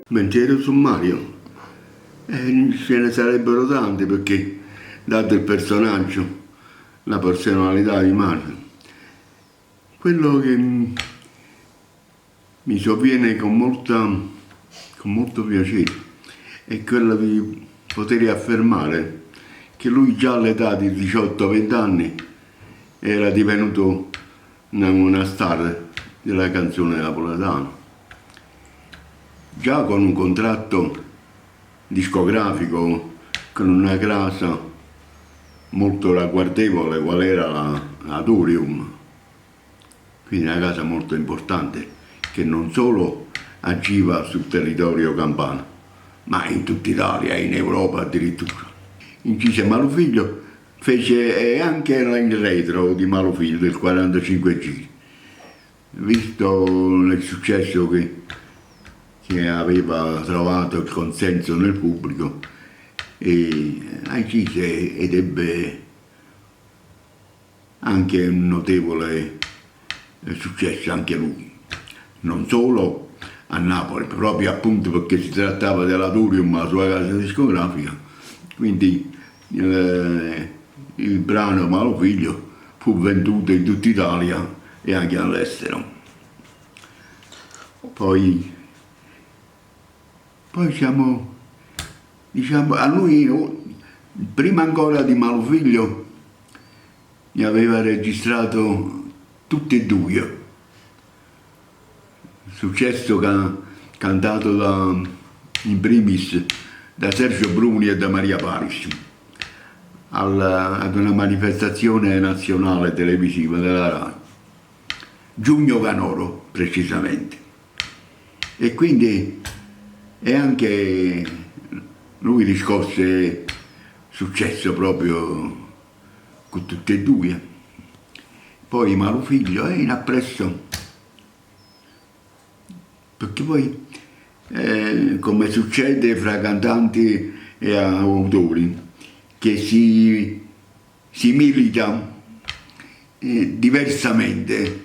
Pensiero sommario. Ce ne sarebbero tanti perché, dato il personaggio, la personalità di Mario, quello che mi sovviene con molto piacere è quello di poter affermare che lui già all'età di 18-20 anni era divenuto una star della canzone napoletana, già con un contratto discografico, con una casa molto ragguardevole qual era la Durium, quindi una casa molto importante che non solo agiva sul territorio campano, ma in tutta Italia, in Europa addirittura. Incise Malofiglio, fece anche il retro di Malofiglio del 45 giri, visto il successo che aveva trovato il consenso nel pubblico, e incise ed ebbe anche un notevole successo anche lui, non solo a Napoli, proprio appunto perché si trattava della Durium, la sua casa discografica, quindi il brano Malofiglio fu venduto in tutta Italia e anche all'estero. Poi siamo, diciamo, a lui, prima ancora di Malofiglio, ne aveva registrato tutti e due. Successo cantato in primis da Sergio Bruni e da Maria Paris ad una manifestazione nazionale televisiva della RAI, Giugno Canoro precisamente. E quindi anche lui riscosse successo proprio con tutti e due. Poi Malofiglio in appresso, perché poi come succede fra cantanti e autori, che si milita diversamente,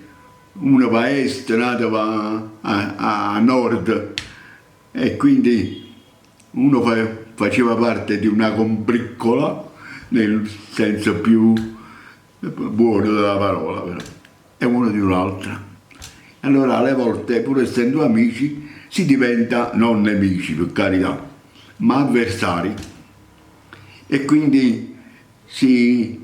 uno va a est, l'altro va a nord, e quindi uno faceva parte di una combriccola nel senso più buono della parola, però, e uno di un'altra. Allora alle volte, pur essendo amici, si diventa non nemici, per carità, ma avversari, e quindi si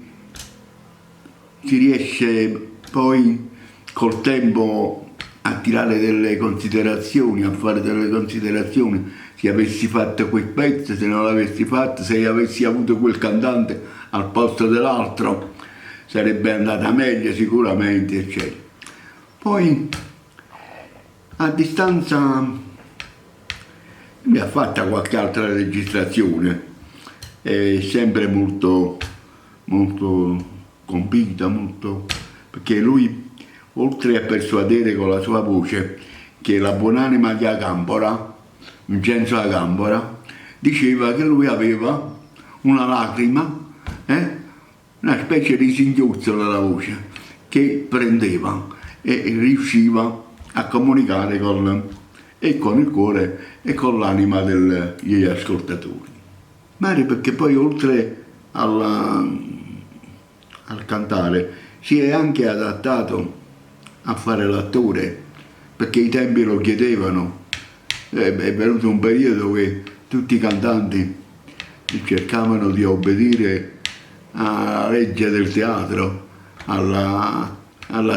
riesce poi col tempo a tirare delle considerazioni, a fare delle considerazioni, se avessi fatto quel pezzo, se non l'avessi fatto, se avessi avuto quel cantante al posto dell'altro, sarebbe andata meglio sicuramente, eccetera. Poi a distanza mi ha fatta qualche altra registrazione, sempre molto convinta, perché lui, oltre a persuadere con la sua voce che la buonanima di Agambora, Vincenzo Agambora, diceva che lui aveva una lacrima, una specie di singhiozzo nella voce, che prendeva e riusciva a comunicare con il cuore e con l'anima degli ascoltatori. Mario, perché poi oltre al cantare si è anche adattato a fare l'attore, perché i tempi lo chiedevano. È venuto un periodo che tutti i cantanti cercavano di obbedire alla legge del teatro, alla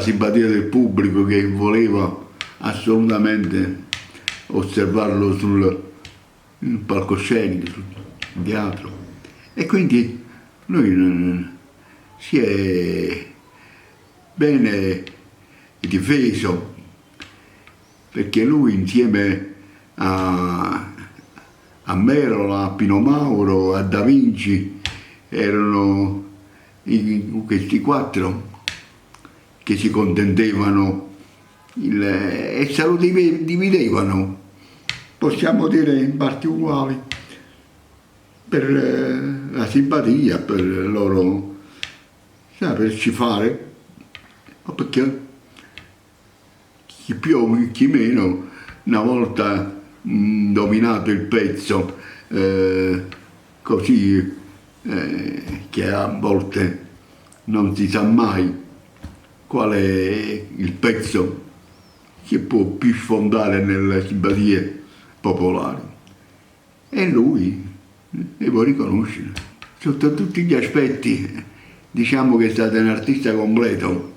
simpatia del pubblico che voleva assolutamente osservarlo sul palcoscenico, sul teatro. E quindi lui si è bene difeso, perché lui insieme a Merola, a Pino Mauro, a Da Vinci, erano questi quattro che si contendevano e se lo dividevano, possiamo dire in parti uguali, per la simpatia, per il loro saperci fare, perché chi più chi meno, una volta dominato il pezzo, così che a volte non si sa mai qual è il pezzo che può più sfondare nelle simpatie popolari. E lui, devo riconoscere, sotto tutti gli aspetti, diciamo che è stato un artista completo.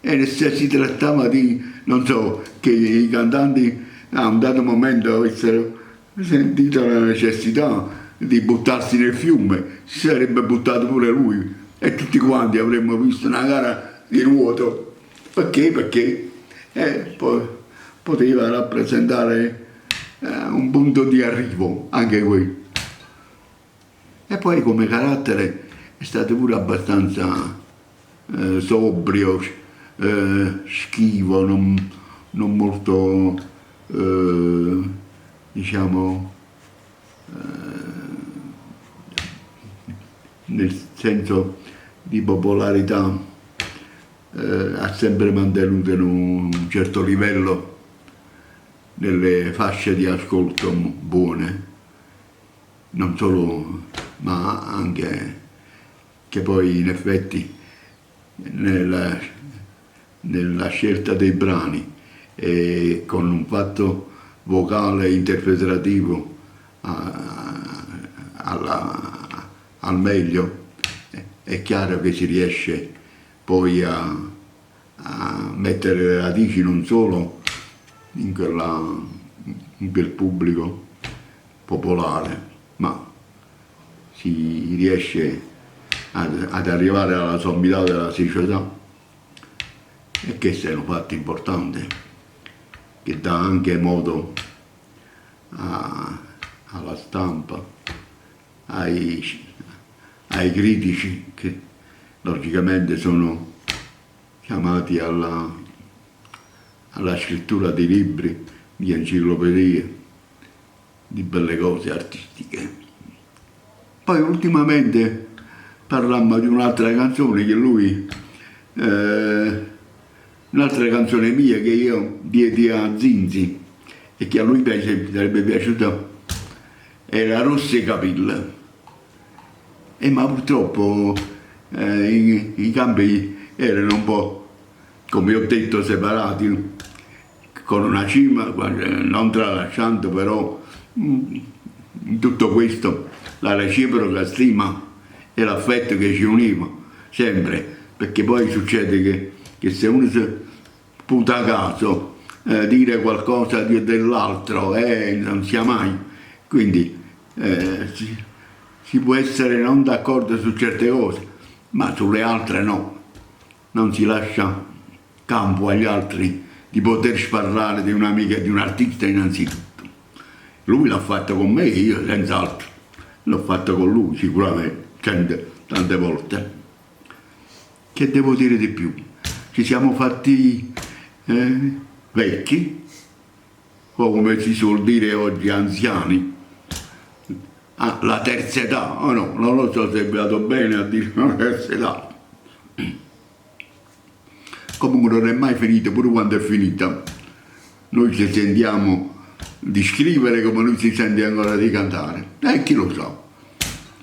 E se si trattava di, non so, che i cantanti a un dato momento avessero sentito la necessità di buttarsi nel fiume, si sarebbe buttato pure lui e tutti quanti avremmo visto una gara di nuoto. Perché? Perché poteva rappresentare un punto di arrivo, anche qui. E poi come carattere è stato pure abbastanza sobrio, schivo, non molto, diciamo, nel senso di popolarità, ha sempre mantenuto in un certo livello nelle fasce di ascolto buone, non solo, ma anche che poi in effetti nella scelta dei brani e con un fatto vocale interpretativo al meglio, è chiaro che si riesce poi a mettere le radici non solo in quel pubblico popolare, ma si riesce ad arrivare alla sommità della società. E questo è un fatto importante che dà anche modo alla stampa, ai critici che logicamente sono chiamati alla scrittura di libri, di enciclopedie, di belle cose artistiche. Poi ultimamente parlammo di un'altra canzone che lui, un'altra canzone mia che io diedi a Zinzi e che a lui sarebbe piaciuta, era Rosse Capille. Ma purtroppo i campi erano un po', come ho detto, separati, con una cima, non tralasciando però in tutto questo la reciproca stima e l'affetto che ci univa sempre, perché poi succede che se uno si puta a caso dire qualcosa dell'altro non sia mai, quindi si può essere non d'accordo su certe cose, ma sulle altre no, non si lascia campo agli altri di poter parlare di un'amica e di un artista innanzitutto. Lui l'ha fatto con me, io senz'altro l'ho fatto con lui sicuramente, tante volte. Che devo dire di più? Ci siamo fatti vecchi, o come si suol dire oggi anziani, la terza età, o no, non lo so se è andato bene a dire la terza età. Comunque non è mai finita, pure quando è finita. Noi ci sentiamo di scrivere come lui si sente ancora di cantare. E chi lo sa,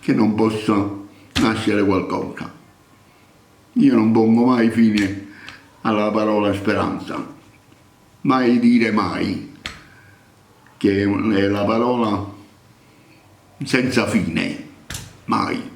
che non possa nascere qualcosa. Io non pongo mai fine alla parola speranza. Mai dire mai, che è la parola senza fine, mai.